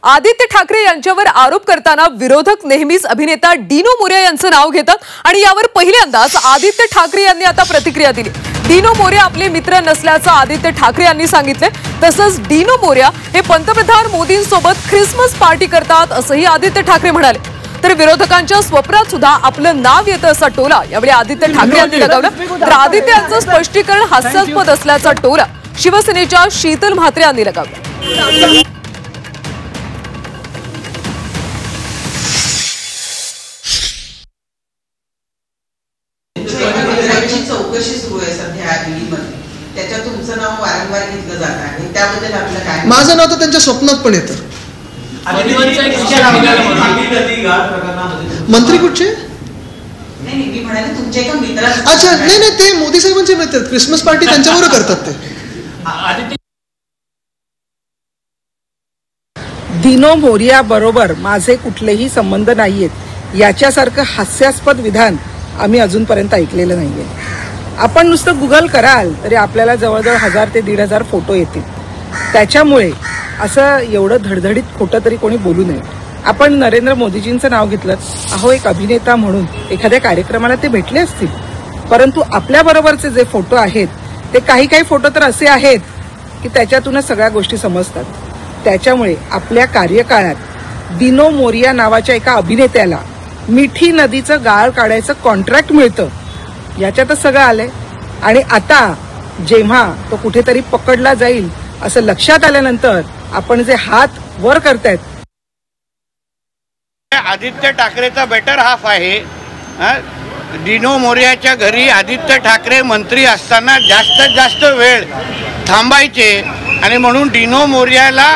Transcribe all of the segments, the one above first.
आदित्य ठाकरे यांच्यावर आरोप करताना विरोधक नेहमीच अभिनेता डिनो मोरिया यांचं नाव घेतात आणि यावर पहिल्यांदाच आदित्य ठाकरे यांनी आता प्रतिक्रिया दिली। डिनो मोरिया आपले मित्र नसल्याचं आदित्य ठाकरे यांनी सांगितले। तसंच डिनो मोरिया हे पंतप्रधान मोदींसोबत ख्रिसमस पार्टी करतात असंही आदित्य ठाकरे म्हणाले। तर विरोधकांच्या स्वप्नात सुद्धा आपलं नाव येतं असा टोला यावेळी आदित्य ठाकरे यांनी लगावला। तर आदित्य यांचं स्पष्टीकरण हास्यास्पद असल्याचा टोला शिवसेनेच्या शीतल म्हात्रे यांनी लगावला। चौकशी सुरू आहे सध्या ईडीमध्ये, त्याच्यात तुमचं नाव वारंवार घेतलं जात आहे, त्याबद्दल आपलं काय? माझं नाव तर त्यांच्या स्वप्नात पण येतं। मंत्री कुठचे? नाही मी म्हणाले तुमच्या एका मित्राचे। अच्छा, नाही ते मोदी साहेबांचे मित्र, क्रिसमस पार्टी त्यांच्याबरोबर करतात ते। डिनो मोरिया बरोबर माझे कुठलेही संबंध नाहीयेत याच्यासारखं हास्यास्पद विधान आम्ही अजूनपर्यंत ऐकलेलं नाहीये। आपण नुसतं गुगल कराल तरी आपल्याला जवळजवळ 1000 ते 1500 फोटो येतील। त्याच्यामुळे असं एवढं धडधडीत खोटं तरी कोणी बोलू नये। आपण नरेंद्र मोदीजींचं नाव घेतलं, अहो एक अभिनेता म्हणून एखाद्या कार्यक्रमाला ते भेटले असतील, परंतु आपल्या बरोबरचे जे फोटो आहेत ते काही फोटो तर असे आहेत की त्याच्यातूनच सगळ्या गोष्टी समजतात। त्याच्यामुळे आपल्या कार्यकाळात डिनो मोरिया नावाच्या एका अभिनेत्याला मिठी नदीचं गाळ काढायचं कॉन्ट्रॅक्ट मिळतं, याच्यातच सगळं आलंय। आणि आता जेव्हा तो कुठेतरी पकडला जाईल असं लक्षात आल्यानंतर आपण जे हात वर करतायत, आदित्य ठाकरेचा बेटर हाफ आहे। डिनो मोरियाच्या घरी आदित्य ठाकरे मंत्री असताना जास्तीत जास्त वेळ थांबायचे आणि म्हणून डिनो मोरियाला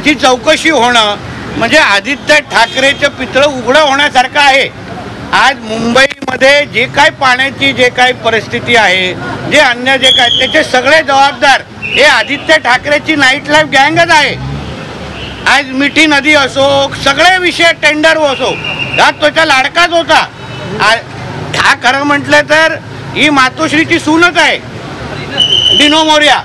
ची चौकशी होणं म्हणजे आदित्य ठाकरेचं पितळ उघडं होण्यासारखं आहे। आज मुंबईमध्ये जे काय पाण्याची जे काय परिस्थिती आहे, जे अन्य जे काय, त्याचे सगळे जबाबदार हे आदित्य ठाकरेची नाईट लाईफ गँगच आहे। आज मिठी नदी असो, सगळे विषय टेंडर असो, हा त्याचा लाडकाच होता। हा खरं म्हटलं तर ही मातोश्रीची सूनच आहे डिनो मोरिया।